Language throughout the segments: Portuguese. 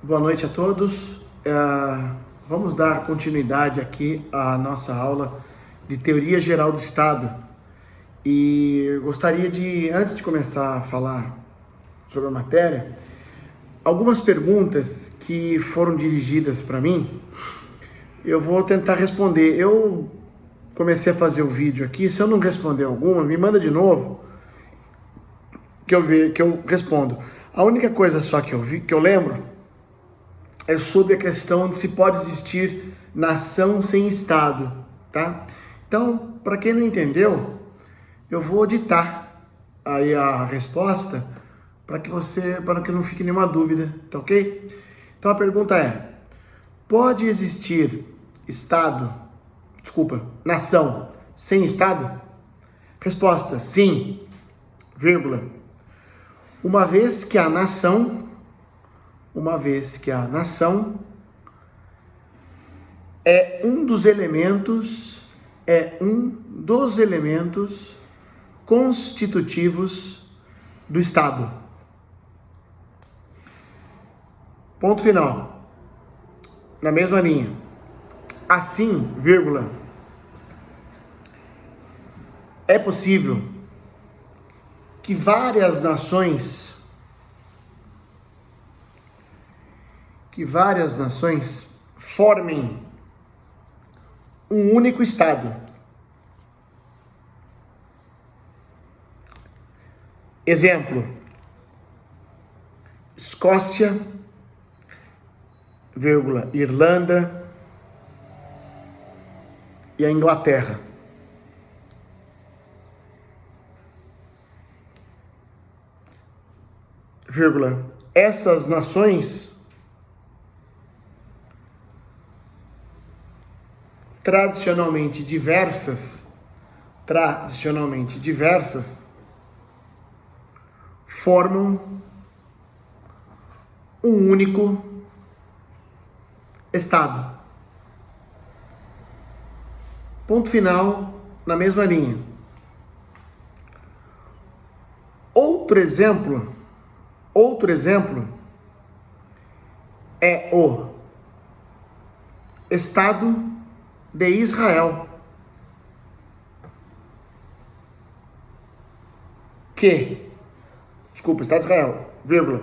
Boa noite a todos. Vamos dar continuidade aqui à nossa aula de Teoria Geral do Estado. E eu gostaria de, antes de começar a falar sobre a matéria, algumas perguntas que foram dirigidas para mim, eu vou tentar responder. Eu comecei a fazer o vídeo aqui, se eu não responder alguma, me manda de novo, que eu respondo. A única coisa só que eu lembro é sobre a questão de se pode existir nação sem Estado, tá? Então, para quem não entendeu, eu vou ditar aí a resposta para que não fique nenhuma dúvida, tá ok? Então a pergunta é: pode existir nação sem Estado? Resposta: sim, vírgula. Uma vez que a nação é um dos elementos constitutivos do Estado. Ponto final. Na mesma linha. Assim, vírgula, é possível que várias nações formem um único Estado. Exemplo: Escócia, vírgula, Irlanda e a Inglaterra. Vírgula, essas nações tradicionalmente diversas, formam um único Estado. Ponto final, na mesma linha. Outro exemplo é o Estado de Israel, Estado de Israel, vírgula,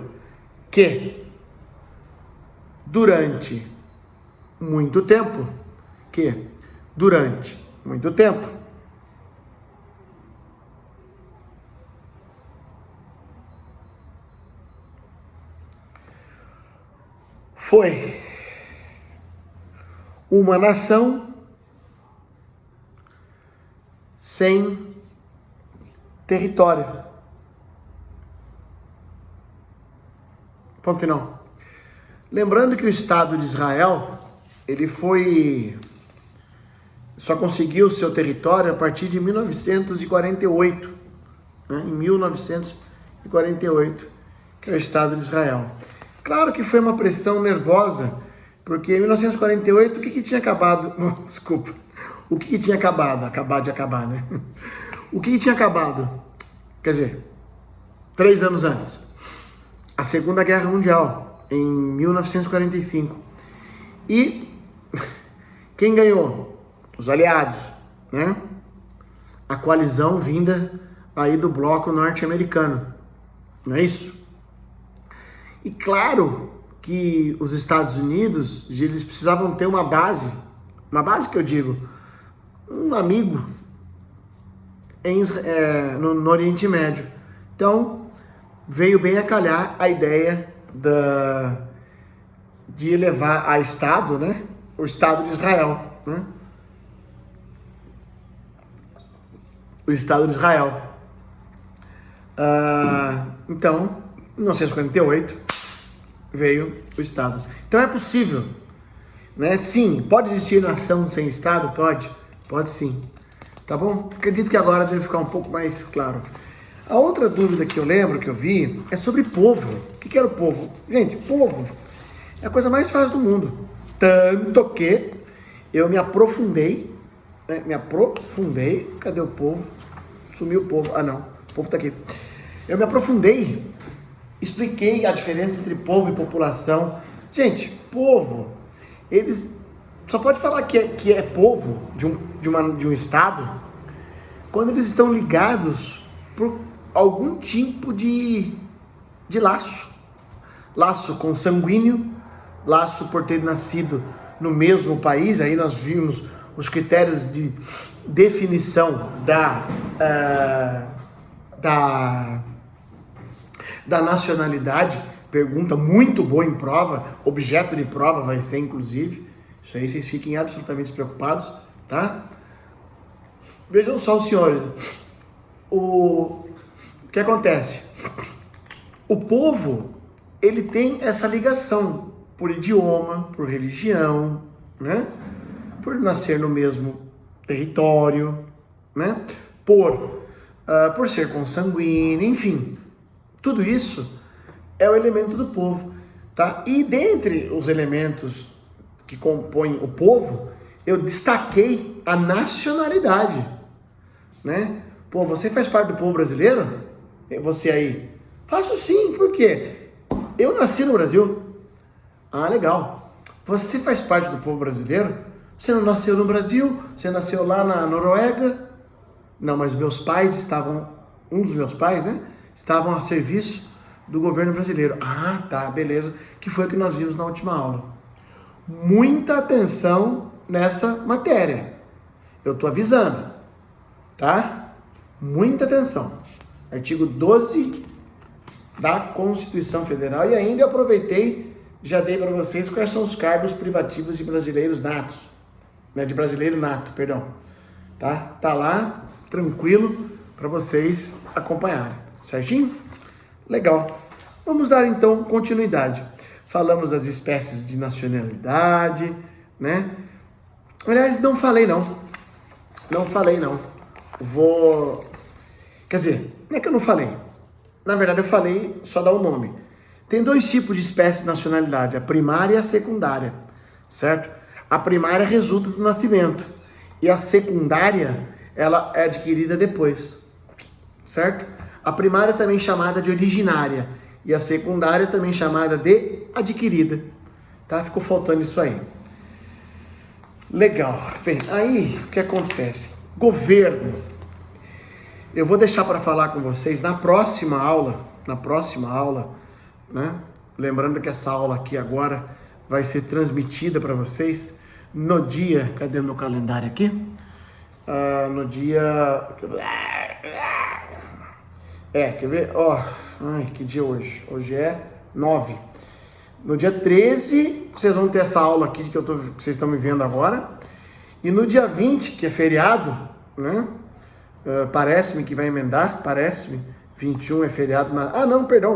que durante muito tempo, foi uma nação sem território. Ponto final. Lembrando que o Estado de Israel, ele só conseguiu seu território a partir de 1948, né? Em 1948, que é o Estado de Israel. Claro que foi uma pressão nervosa, porque em 1948, o que tinha acabado? Desculpa. O que tinha acabado? Acabar de acabar, né? O que tinha acabado? Quer dizer, 3 anos antes. A Segunda Guerra Mundial, em 1945. E quem ganhou? Os aliados, né? A coalizão vinda aí do bloco norte-americano. Não é isso? E claro que os Estados Unidos, eles precisavam ter uma base que eu digo, um amigo no Oriente Médio. Então, veio bem a calhar a ideia de elevar a Estado, né? O Estado de Israel, né? O Estado de Israel. Então, em 1948, veio o Estado. Então é possível, né? Sim, pode existir nação sem Estado? Pode sim. Tá bom? Acredito que agora deve ficar um pouco mais claro. A outra dúvida que eu lembro, que eu vi, é sobre povo. O que era o povo? Gente, povo é a coisa mais fácil do mundo. Tanto que eu me aprofundei, né? Cadê o povo? Sumiu o povo. Ah, não. O povo tá aqui. Eu me aprofundei, expliquei a diferença entre povo e população Gente, povo, eles só pode falar que é povo de um estado quando eles estão ligados por algum tipo de laço. Laço consanguíneo, laço por ter nascido no mesmo país. Aí nós vimos os critérios de definição da nacionalidade. Pergunta muito boa em prova, objeto de prova vai ser, inclusive. Isso aí vocês fiquem absolutamente despreocupados, tá? Vejam só, os senhores, o que acontece? O povo, ele tem essa ligação por idioma, por religião, né? Por nascer no mesmo território, né? Por ser consanguíneo, enfim. Tudo isso é o elemento do povo, tá? E dentre os elementos que compõem o povo, eu destaquei a nacionalidade, né? Pô, você faz parte do povo brasileiro? Você aí? Faço sim, por quê? Eu nasci no Brasil. Ah, legal. Você faz parte do povo brasileiro? Você não nasceu no Brasil? Você nasceu lá na Noruega? Não, mas um dos meus pais, né? Estavam a serviço do governo brasileiro. Ah, tá, beleza. Que foi o que nós vimos na última aula. Muita atenção nessa matéria. Eu tô avisando, tá? Muita atenção. Artigo 12 da Constituição Federal. E ainda eu aproveitei, já dei para vocês quais são os cargos privativos de brasileiros natos. Né, de brasileiro nato, perdão. Tá lá, tranquilo, para vocês acompanharem. Certinho? Legal. Vamos dar então continuidade. Falamos das espécies de nacionalidade, né? Aliás, não falei não. Quer dizer, não é que eu não falei. Na verdade, eu falei, só dá o nome. Tem dois tipos de espécies de nacionalidade, a primária e a secundária, certo? A primária resulta do nascimento e a secundária, ela é adquirida depois, certo? A primária também é chamada de originária e a secundária também é chamada de adquirida, tá? Ficou faltando isso aí. Legal. Bem, aí o que acontece? Governo. Eu vou deixar para falar com vocês na próxima aula, né? Lembrando que essa aula aqui agora vai ser transmitida para vocês no dia, cadê o meu calendário aqui? No dia, quer ver? Que dia é hoje? Hoje é 9. No dia 13, vocês vão ter essa aula aqui que vocês estão me vendo agora. E no dia 20, que é feriado, né? Parece-me que vai emendar, 21 é feriado.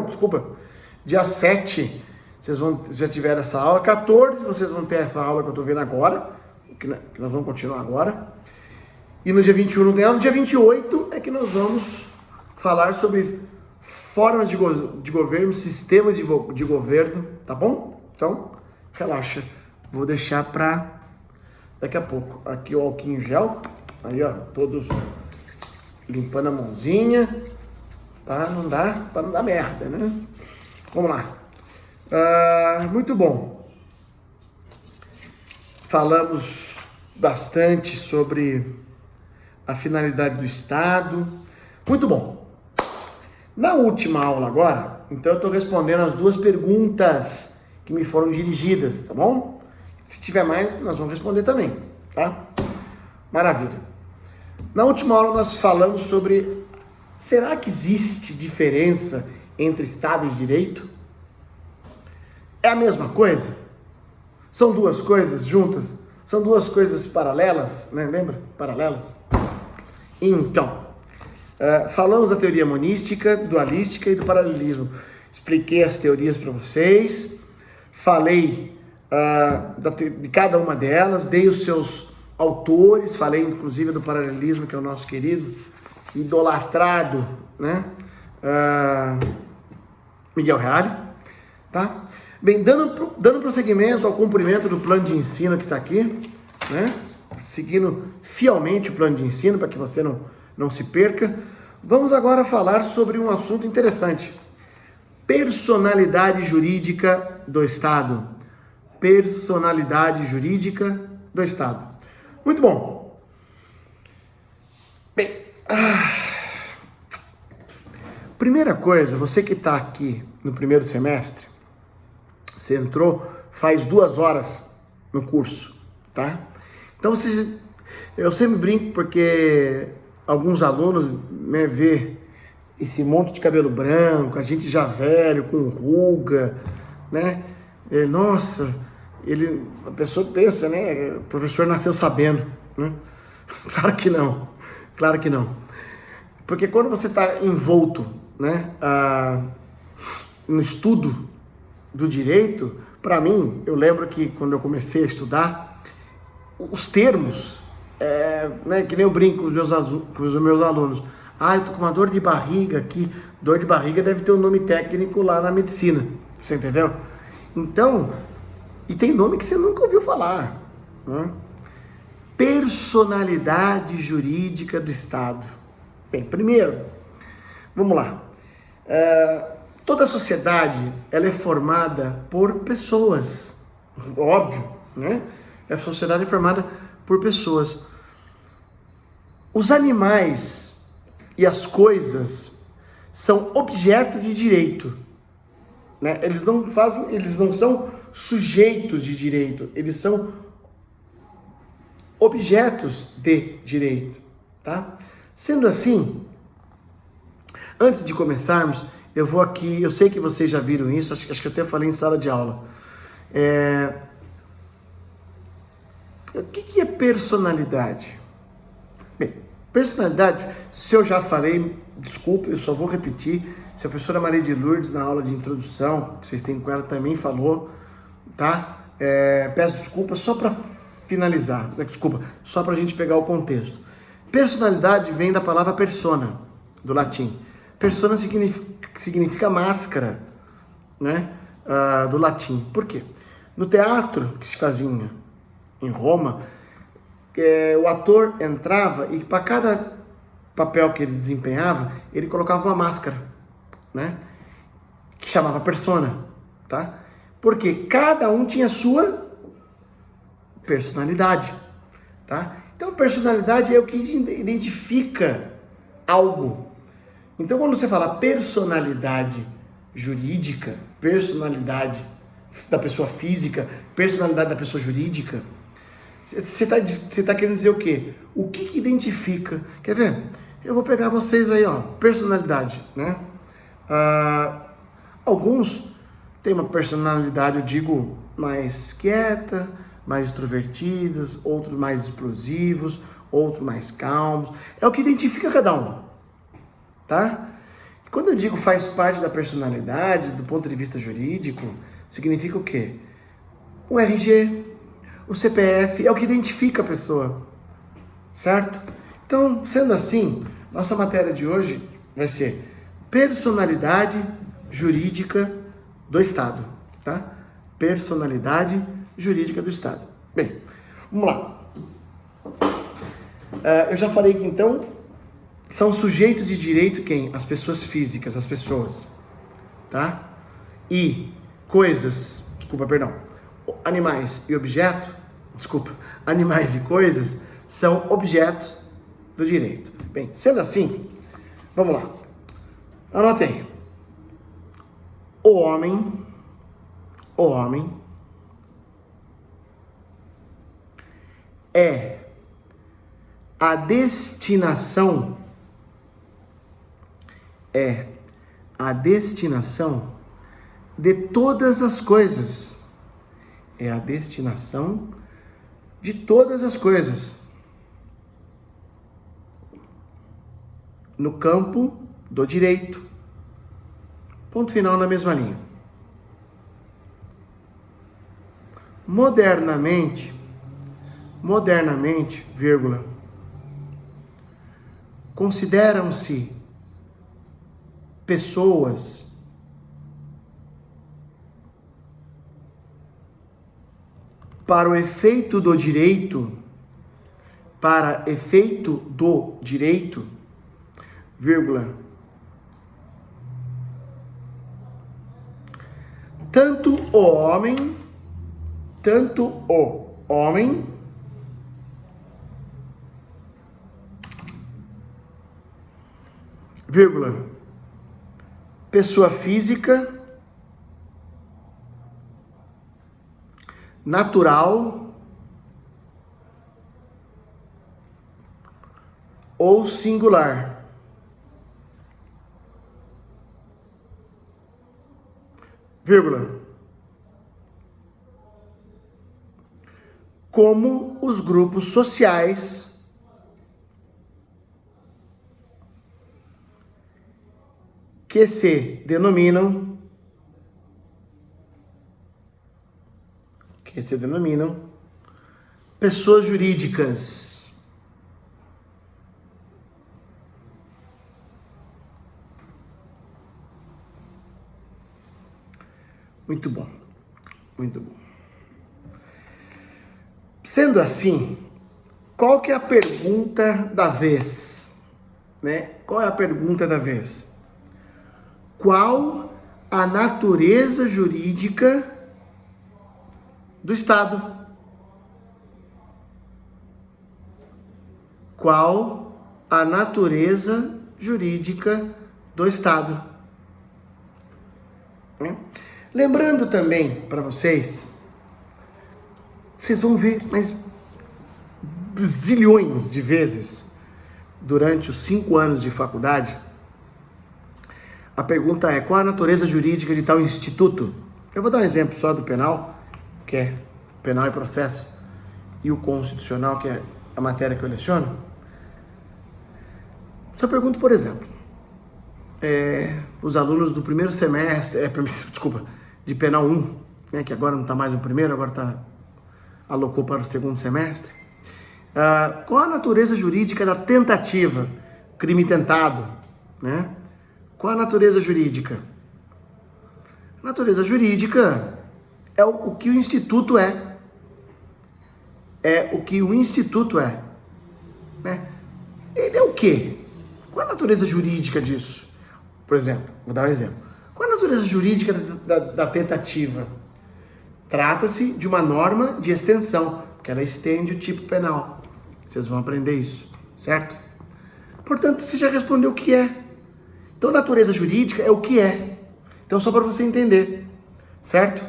Desculpa. Dia 7, vocês já tiveram essa aula. 14, vocês vão ter essa aula que eu estou vendo agora, que nós vamos continuar agora. E no dia 21 não tem aula. No dia 28 é que nós vamos falar sobre formas de governo, sistema de governo, tá bom? Então, relaxa. Vou deixar para daqui a pouco. Aqui o álcool em gel. Aí, ó, todos limpando a mãozinha. Para não dar merda, né? Vamos lá. Muito bom. Falamos bastante sobre a finalidade do Estado. Muito bom. Na última aula agora, então eu estou respondendo as duas perguntas que me foram dirigidas, tá bom? Se tiver mais, nós vamos responder também, tá? Maravilha. Na última aula nós falamos sobre, será que existe diferença entre Estado e Direito? É a mesma coisa? São duas coisas juntas? São duas coisas paralelas, né? Lembra? Paralelas? Então, falamos da teoria monística, dualística e do paralelismo. Expliquei as teorias para vocês, falei de cada uma delas, dei os seus autores, falei inclusive do paralelismo, que é o nosso querido, idolatrado, né? Miguel Reale, tá? Bem, dando prosseguimento ao cumprimento do plano de ensino que está aqui, né? Seguindo fielmente o plano de ensino para que você não se perca, vamos agora falar sobre um assunto interessante. Personalidade jurídica do Estado. personalidade jurídica do Estado. Muito bom. Bem, primeira coisa, você que está aqui no primeiro semestre, você entrou faz 2 horas no curso, tá? Então, eu sempre brinco porque alguns alunos vê esse monte de cabelo branco, a gente já velho, com ruga, né? Nossa, a pessoa pensa, né? O professor nasceu sabendo, né? Claro que não, claro que não. Porque quando você está envolto, né, no estudo do direito, para mim, eu lembro que quando eu comecei a estudar, os termos, né, que nem eu brinco com os meus alunos, eu tô com uma dor de barriga aqui, dor de barriga deve ter um nome técnico lá na medicina, você entendeu? Então, e tem nome que você nunca ouviu falar, né? Personalidade jurídica do Estado. Bem, primeiro, vamos lá. Toda a sociedade, ela é formada por pessoas, óbvio, né? A sociedade é formada por pessoas. Os animais e as coisas são objetos de direito, né? Eles não são sujeitos de direito, eles são objetos de direito, tá? Sendo assim, antes de começarmos, eu vou aqui, eu sei que vocês já viram isso, acho que até falei em sala de aula. O que é personalidade? Bem, personalidade, se eu já falei, desculpa, eu só vou repetir. Se a professora Maria de Lourdes, na aula de introdução, que vocês têm com ela, também falou, tá? Peço desculpa só para finalizar, desculpa, só para a gente pegar o contexto. Personalidade vem da palavra persona, do latim. Persona significa máscara, né? Do latim. Por quê? No teatro que se fazia em Roma, o ator entrava e para cada papel que ele desempenhava, ele colocava uma máscara, né? Que chamava persona, tá? Porque cada um tinha sua personalidade, tá? Então, personalidade é o que identifica algo. Então, quando você fala personalidade jurídica, personalidade da pessoa física, personalidade da pessoa jurídica, você tá querendo dizer o quê? O que identifica? Quer ver? Eu vou pegar vocês aí, ó, personalidade, né? Alguns têm uma personalidade, eu digo, mais quieta, mais extrovertidas, outros mais explosivos, outros mais calmos. É o que identifica cada um, tá? Quando eu digo faz parte da personalidade, do ponto de vista jurídico, significa o quê? O RG, o CPF, é o que identifica a pessoa, certo? Então, sendo assim, nossa matéria de hoje vai ser personalidade jurídica do Estado, tá? Personalidade jurídica do Estado. Bem, vamos lá. Eu já falei que então são sujeitos de direito quem? As pessoas físicas, as pessoas, tá? E coisas, animais e animais e coisas são objetos do direito. Bem, sendo assim, vamos lá. Anote aí. O homem é a destinação de todas as coisas. É a destinação de todas as coisas. No campo do direito. Ponto final na mesma linha. Modernamente, vírgula, consideram-se pessoas para efeito do direito, vírgula, tanto o homem tanto o homem vírgula, pessoa física, natural ou singular. Vírgula. Como os grupos sociais que se denominam pessoas jurídicas. Muito bom, muito bom. Sendo assim, qual que é a pergunta da vez? Né? Qual é a pergunta da vez? Qual a natureza jurídica do Estado? Qual a natureza jurídica do Estado? Lembrando também para vocês vão ver mais zilhões de vezes durante os 5 anos de faculdade, a pergunta é: qual a natureza jurídica de tal instituto? Eu vou dar um exemplo só do penal, que é penal e processo, e o constitucional, que é a matéria que eu leciono. Só pergunto, por exemplo, os alunos do primeiro semestre, de penal 1, né, que agora não está mais no primeiro, agora alocou para o segundo semestre. Qual a natureza jurídica da tentativa, crime tentado, né? Qual a natureza jurídica? A natureza jurídica é o que o instituto é. É o que o instituto é. Né? Ele é o quê? Qual a natureza jurídica disso? Por exemplo, vou dar um exemplo. Qual a natureza jurídica da tentativa? Trata-se de uma norma de extensão, porque ela estende o tipo penal. Vocês vão aprender isso, certo? Portanto, você já respondeu o que é. Então, natureza jurídica é o que é. Então, só para você entender, certo?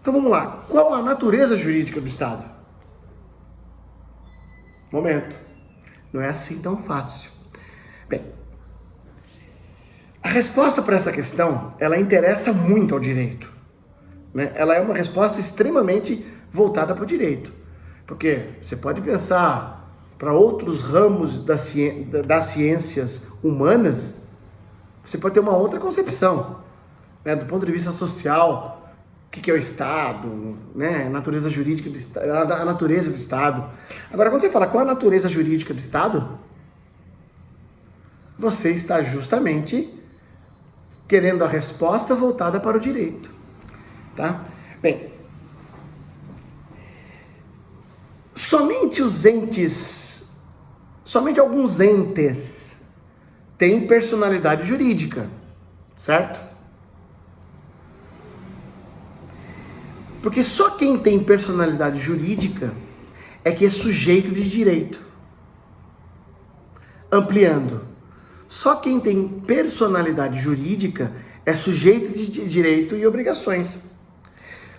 Então, vamos lá. Qual a natureza jurídica do Estado? Momento. Não é assim tão fácil. Bem, a resposta para essa questão, ela interessa muito ao direito. Né? Ela é uma resposta extremamente voltada para o direito. Porque você pode pensar para outros ramos das ciências humanas, você pode ter uma outra concepção, né? Do ponto de vista social, o que é o Estado, né? A natureza jurídica do Estado, a natureza do Estado. Agora, quando você fala qual é a natureza jurídica do Estado, você está justamente querendo a resposta voltada para o direito, tá? Bem, somente alguns entes têm personalidade jurídica, certo? Porque só quem tem personalidade jurídica é que é sujeito de direito. Ampliando, só quem tem personalidade jurídica é sujeito de direito e obrigações.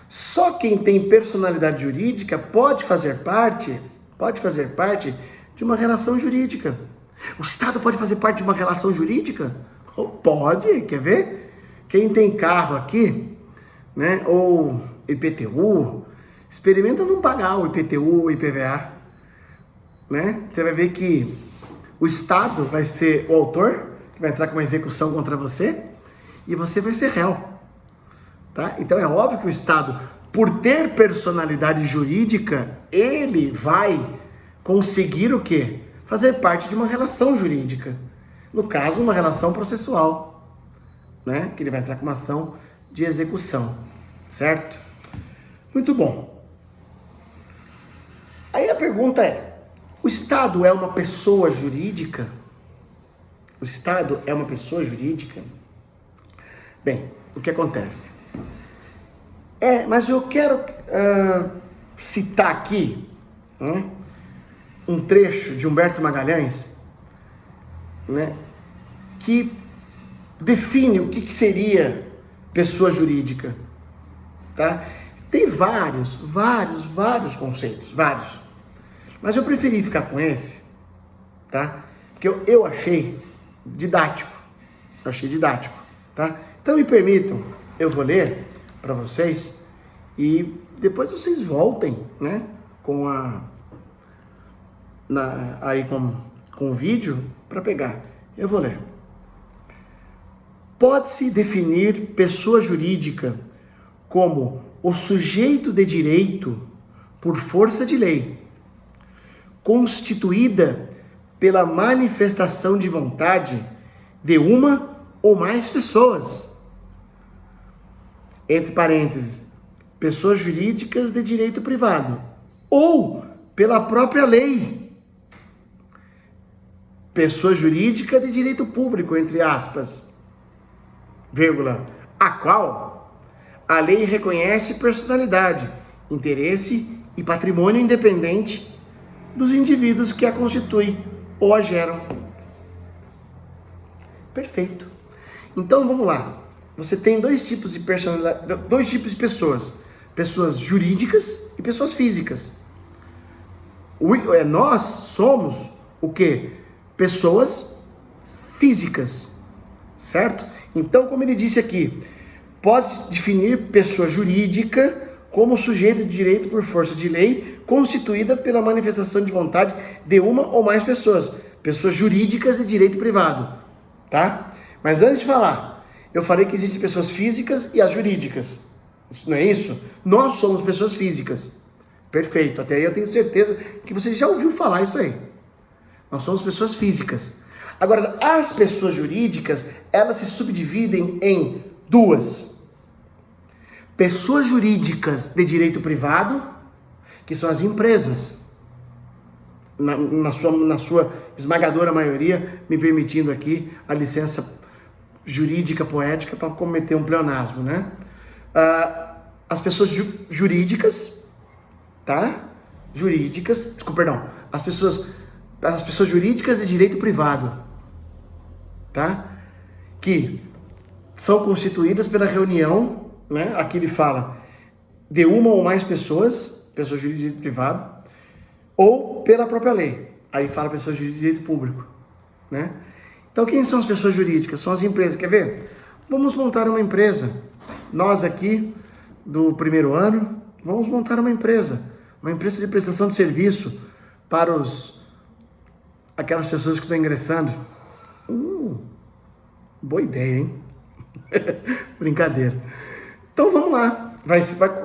Só quem tem personalidade jurídica pode fazer parte de uma relação jurídica. O Estado pode fazer parte de uma relação jurídica? Pode, quer ver? Quem tem carro aqui, né, ou IPTU, experimenta não pagar o IPTU ou IPVA, né? Você vai ver que o Estado vai ser o autor, que vai entrar com uma execução contra você, e você vai ser réu, tá? Então é óbvio que o Estado, por ter personalidade jurídica, ele vai conseguir o quê? Fazer parte de uma relação jurídica. No caso, uma relação processual, né? Que ele vai entrar com uma ação de execução, certo? Muito bom. Aí a pergunta é: o Estado é uma pessoa jurídica? O Estado é uma pessoa jurídica? Bem, o que acontece? Mas eu quero citar aqui, né, um trecho de Humberto Magalhães, né, que define o que seria pessoa jurídica, tá? Tem vários conceitos, vários. Mas eu preferi ficar com esse, tá? Porque eu achei didático. Tá? Então me permitam, eu vou ler para vocês e depois vocês voltem, né? Com o vídeo para pegar. Eu vou ler. Pode-se definir pessoa jurídica como o sujeito de direito por força de lei, constituída pela manifestação de vontade de uma ou mais pessoas. Entre parênteses, pessoas jurídicas de direito privado, ou pela própria lei. Pessoa jurídica de direito público, entre aspas, vírgula, a qual a lei reconhece personalidade, interesse e patrimônio independente dos indivíduos que a constituem ou a geram. Perfeito. Então vamos lá. Você tem dois tipos de personalidade, dois tipos de pessoas: pessoas jurídicas e pessoas físicas. Nós somos o quê? Pessoas físicas, certo? Então, como ele disse aqui, pode definir pessoa jurídica como sujeito de direito por força de lei, constituída pela manifestação de vontade de uma ou mais pessoas, pessoas jurídicas de direito privado, tá? Mas antes de falar, eu falei que existem pessoas físicas e as jurídicas, isso não é isso? Nós somos pessoas físicas, perfeito, até aí eu tenho certeza que você já ouviu falar isso aí. Nós somos pessoas físicas. Agora, as pessoas jurídicas, elas se subdividem em duas. Pessoas jurídicas de direito privado, que são as empresas, na sua esmagadora maioria, me permitindo aqui a licença jurídica poética para cometer um pleonasmo, né? As pessoas jurídicas, tá? As pessoas jurídicas de direito privado, tá? Que são constituídas pela reunião, né? Aqui ele fala de uma ou mais pessoas jurídicas de direito privado, ou pela própria lei. Aí fala pessoas de direito público, né? Então quem são as pessoas jurídicas? São as empresas. Quer ver? Vamos montar uma empresa. Nós aqui do primeiro ano, vamos montar uma empresa de prestação de serviço para aquelas pessoas que estão ingressando. Boa ideia, hein? Brincadeira. Então vamos lá.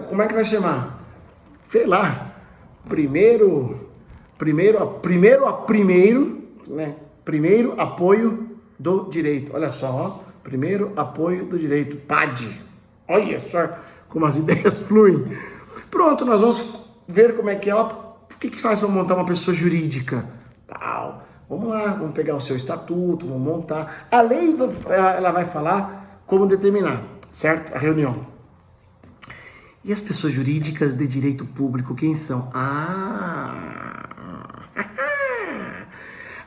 Como é que vai chamar? Sei lá. Primeiro, né? Primeiro apoio do direito. Olha só, ó. Primeiro apoio do direito. PAD. Olha só como as ideias fluem. Pronto, nós vamos ver como é que é. Ó, o que faz para montar uma pessoa jurídica? Tal. Vamos lá, vamos pegar o seu estatuto, vamos montar. A lei, ela vai falar como determinar, certo? A reunião. E as pessoas jurídicas de direito público, quem são?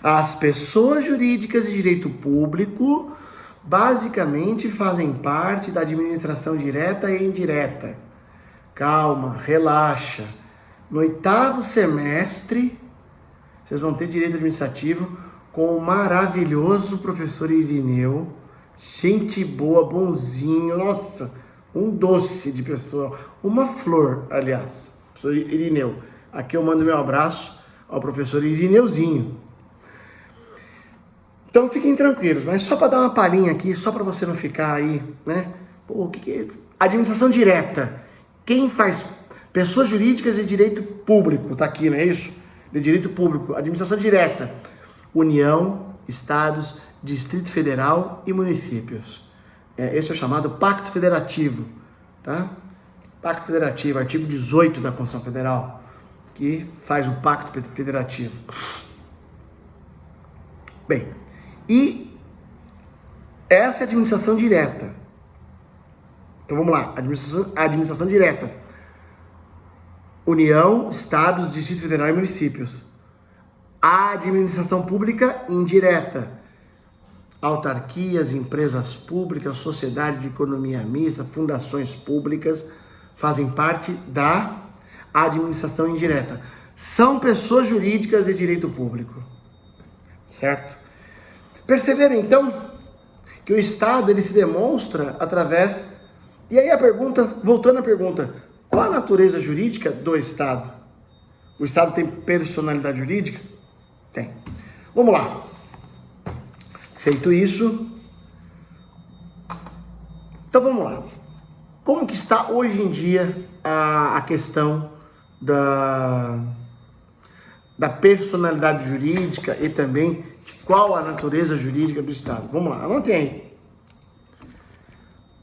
As pessoas jurídicas de direito público basicamente fazem parte da administração direta e indireta. Calma, relaxa. No 8º semestre, vocês vão ter direito administrativo com o maravilhoso professor Irineu. Gente boa, bonzinho, nossa, um doce de pessoa, uma flor, aliás, professor Irineu. Aqui eu mando meu abraço ao professor Irineuzinho. Então fiquem tranquilos, mas só para dar uma palhinha aqui, só para você não ficar aí, né? Pô, o que é? Administração direta. Quem faz? Pessoas jurídicas de direito público, tá aqui, não é isso? De direito público, administração direta. União, estados, Distrito Federal e municípios. Esse é o chamado Pacto Federativo, tá? Pacto Federativo, artigo 18 da Constituição Federal, que faz o Pacto Federativo. Bem, e essa é a administração direta. Então vamos lá, administração direta. União, Estados, Distrito Federal e municípios. A administração pública indireta. Autarquias, empresas públicas, sociedades de economia mista, fundações públicas fazem parte da administração indireta. São pessoas jurídicas de direito público. Certo? Perceberam então que o Estado ele se demonstra através... E aí a pergunta, voltando à pergunta, qual a natureza jurídica do Estado? O Estado tem personalidade jurídica? Tem. Vamos lá. Feito isso, então vamos lá. Como que está hoje em dia a questão da personalidade jurídica e também de qual a natureza jurídica do Estado? Vamos lá, anotem aí.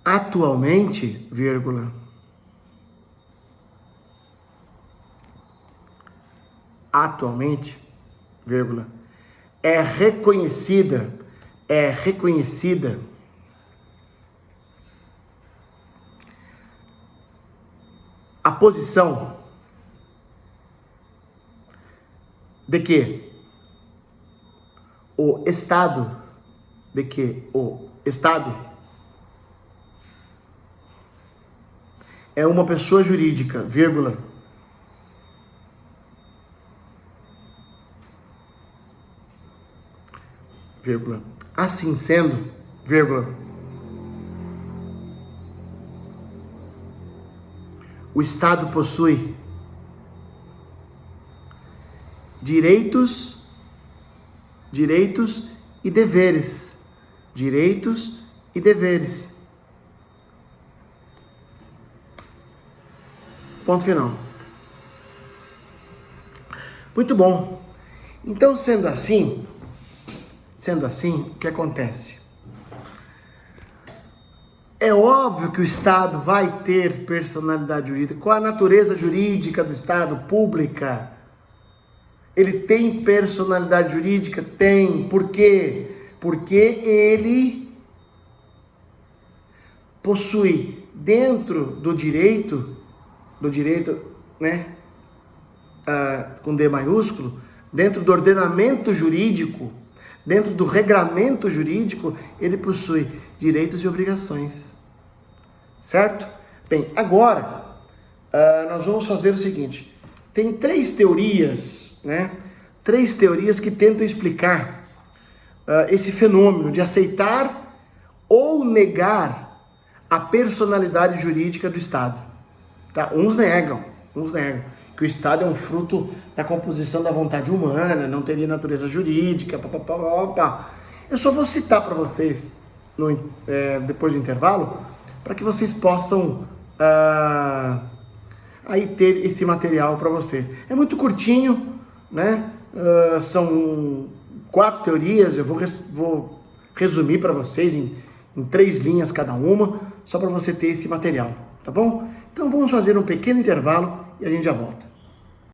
Atualmente, vírgula, é reconhecida a posição de que o Estado é uma pessoa jurídica, vírgula, assim sendo, vírgula, o Estado possui direitos e deveres. Ponto final. Muito bom. Então, sendo assim, o que acontece? É óbvio que o Estado vai ter personalidade jurídica. Qual a natureza jurídica do Estado? Pública. Ele tem personalidade jurídica? Tem. Por quê? Porque ele possui dentro do direito, né, com D maiúsculo, dentro do ordenamento jurídico, dentro do regramento jurídico, ele possui direitos e obrigações. Certo? Bem, agora nós vamos fazer o seguinte. Tem três teorias, né? Três teorias que tentam explicar esse fenômeno de aceitar ou negar a personalidade jurídica do Estado. Tá? Uns negam que o Estado é um fruto da composição da vontade humana, não teria natureza jurídica, Eu só vou citar para vocês depois do intervalo, para que vocês possam aí ter esse material para vocês. É muito curtinho, né? São 4 teorias, eu vou resumir para vocês em 3 linhas cada uma, só para você ter esse material, tá bom? Então vamos fazer um pequeno intervalo e a gente já volta.